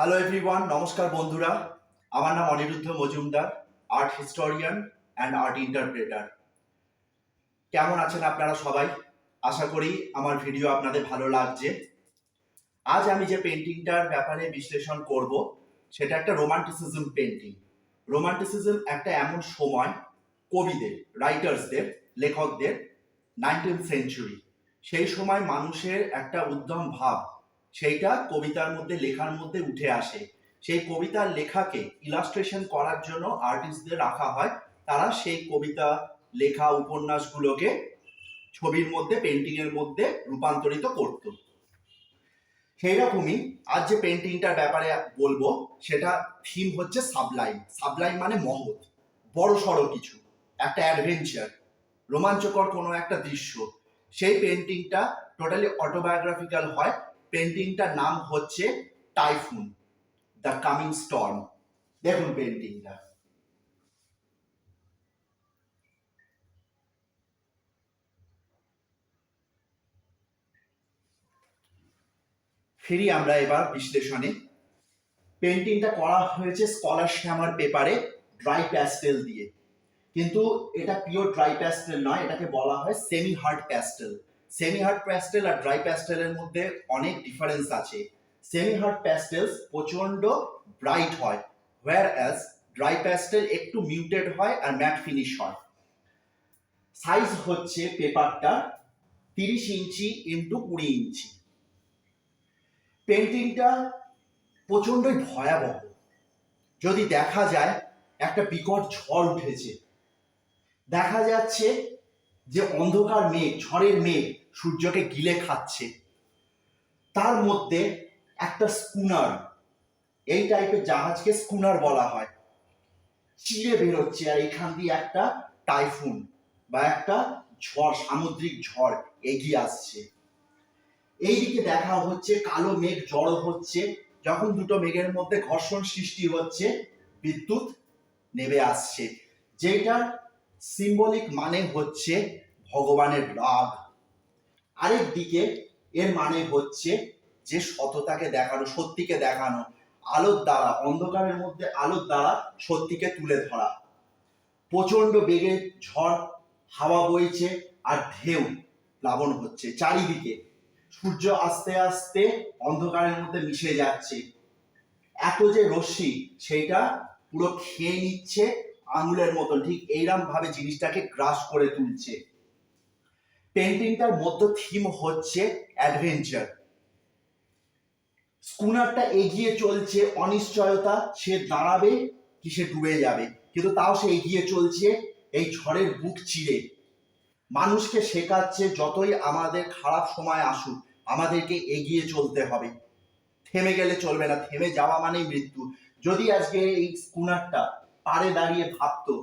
Hello everyone, নমস্কার বন্ধুরা। আমার নাম Aniruddha Majumdar, art historian and art interpreter. কেমন আছেন আপনারা সবাই? আশা করি আমার ভিডিও আপনাদের ভালো লাগছে। আজ আমি যে পেন্টিংটার ব্যাপারে বিশ্লেষণ করব সেটা একটা রোমান্টিসিজম পেন্টিং। রোমান্টিসিজম একটা এমন সময়, কবিদের, রাইটার্সদের, লেখকদের, 19th সেঞ্চুরি, সেই সময় মানুষের একটা উদ্যম ভাব সেইটা কবিতার মধ্যে, লেখার মধ্যে উঠে আসে। সেই কবিতার লেখাকে ইলাস্ট্রেশন করার জন্য আর্টিস্টদের রাখা হয়। তারা সেই কবিতা, লেখা, উপন্যাসগুলোকে ছবির মধ্যে, পেন্টিং এর মধ্যে রূপান্তরিত করত। সেই রকমই আজ যে পেন্টিংটার ব্যাপারে বলবো সেটা থিম হচ্ছে সাবলাইম। সাবলাইম মানে মহৎ, বড় সড়ো কিছু, একটা অ্যাডভেঞ্চার, রোমাঞ্চকর কোনো একটা দৃশ্য। সেই পেন্টিংটা টোটালি অটোবায়োগ্রাফিক্যাল হয়। পেন্টিংটার নাম হচ্ছে টাইফুন, দ্য কামিং স্টর্ম। দেখুন পেন্টিংটা। ফিরি আমরা এবার বিশ্লেষণে। পেন্টিংটা করা হয়েছে স্কলার শ্যামার পেপারে, ড্রাই প্যাস্টেল দিয়ে। কিন্তু এটা পিওর ড্রাই প্যাস্টেল নয়, এটাকে বলা হয় semi hard pastel. Semi hard pastel আর ড্রাই প্যাস্টেলের মধ্যে অনেক ডিফারেন্স আছে। সেমি হার্ড প্যাস্টেলস প্রচন্ড ব্রাইট হয়, হোয়ার অ্যাজ ড্রাই প্যাস্টেল একটু মিউটেড হয় আর ম্যাট ফিনিশ হয়। সাইজ হচ্ছে পেপারটা 30 ইঞ্চি ইন্টু 20 ইঞ্চি। পেন্টিংটা প্রচন্ডই ভয়াবহ। যদি দেখা যায় একটা বিকট ঝড় উঠেছে, দেখা যাচ্ছে যে অন্ধকার মেঘ, ঝড়ের মেঘ সূর্যকে গিলে খাচ্ছে। তার মধ্যে একটা স্কুনার, এই টাইপের জাহাজকে স্কুনার বলা হয়, চিরে বেরোচ্ছে, আর এখান দিয়ে একটা টাইফুন বা একটা ঝড়, সামুদ্রিক ঝড় এগিয়ে আসছে। এইদিকে দেখা হচ্ছে কালো মেঘ জড়ো হচ্ছে। যখন দুটো মেঘের মধ্যে ঘর্ষণ সৃষ্টি হচ্ছে, বিদ্যুৎ নেমে আসছে, যেটার সিম্বলিক মানে হচ্ছে ভগবানের রাগ। আরেক দিকে এর মানে হচ্ছে যে সততাকে দেখানো, সত্যিকে দেখানো, আলোর দ্বারা, অন্ধকারের মধ্যে আলোর দ্বারা সত্যিকে তুলে ধরা। প্রচন্ড বেগে ঝড় হাওয়া বইছে আর ঢেউ প্লাবন হচ্ছে চারিদিকে। সূর্য আস্তে আস্তে অন্ধকারের মধ্যে মিশে যাচ্ছে। এত যে রশ্মি, সেইটা পুরো খেয়ে নিচ্ছে আঙুলের মতন, ঠিক এইরকম ভাবে জিনিসটাকে গ্রাস করে তুলছে। পেন্টিংটার মধ্য থিম হচ্ছে অ্যাডভেঞ্চার। স্কুনারটা এগিয়ে চলছে, অনিশ্চয়তা, সে দাঁড়াবে কি সে ডুবে যাবে, কিন্তু তাও সে এগিয়ে চলছে এই ঝড়ের বুক চিরে। মানুষকে শেখাচ্ছে যতই আমাদের খারাপ সময় আসুক, আমাদেরকে এগিয়ে চলতে হবে, থেমে গেলে চলবে না, থেমে যাওয়া মানেই মৃত্যু। যদি আজকে এই স্কুনারটা পাড়ে দাঁড়িয়ে ভাবতো,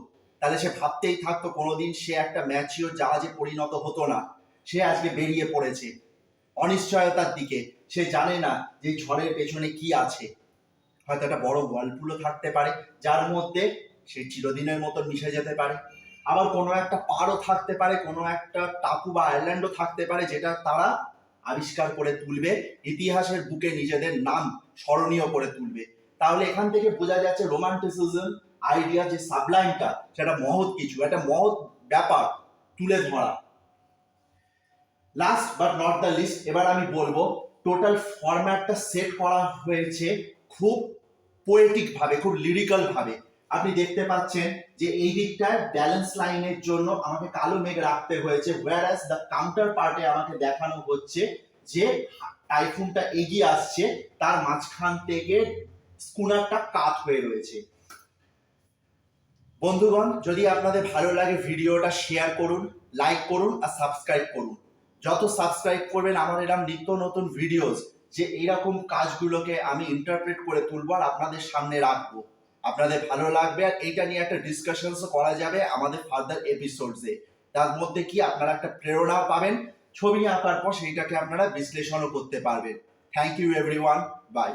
তাহলে সে ভাবতেই থাকতো, কোনোদিন সে একটা ম্যাচিওর জাহাজে পরিণত হতো না। সে আজকে বেরিয়ে পড়েছে অনিশ্চয়তার দিকে। সে জানে না যে ঝড়ের পেছনে কি আছে। হয়তো একটা বড় ওয়ার্লপুলও থাকতে পারে যার মধ্যে সে চিরদিনের মতো মিশে যেতে পারে। আবার কোনো একটা পাড়ও থাকতে পারে, কোনো একটা টাপু বা আইল্যান্ডও থাকতে পারে, যেটা তারা আবিষ্কার করে তুলবে, ইতিহাসের বুকে নিজেদের নাম স্মরণীয় করে তুলবে। তাহলে এখান থেকে বোঝা যাচ্ছে রোমান্টিসিজম আইডিয়া, যে সাবলাইমটা, সেটা মহৎ কিছু, একটা মহৎ ব্যাপার তুলে ধরা। Last but not the least, এবার আমি বলবো টোটাল ফরম্যাটটা সেট করা হয়েছে খুব পোয়েটিক ভাবে, খুব লিরিক্যাল ভাবে। আপনি দেখতে পাচ্ছেন যে এই দিকটায় ব্যালেন্স লাইনের জন্য আমাকে কালো মেঘ রাখতে হয়েছে, whereas দ্য কাউন্টার পার্টে আমাকে দেখানো হচ্ছে যে টাইফুনটা এগিয়ে আসছে, তার মাঝখান থেকে স্কুনারটা কাত হয়ে রয়েছে। বন্ধুগণ, যদি আপনাদের ভালো লাগে ভিডিওটা শেয়ার করুন, লাইক করুন আর সাবস্ক্রাইব করুন। যত সাবস্ক্রাইব করবেন আমার এরকম নিত্য নতুন ভিডিওস, যে এইরকম কাজগুলোকে আমি ইন্টারপ্রেট করে তুলব আর আপনাদের সামনে রাখবো, আপনাদের ভালো লাগবে। আর এইটা নিয়ে একটা ডিসকাশনসও করা যাবে আমাদের ফার্দার এপিসোডসে। তার মধ্যে কি আপনারা একটা প্রেরণা পাবেন, ছবি আঁকার পর সেইটাকে আপনারা বিশ্লেষণও করতে পারবেন। Thank you everyone, by.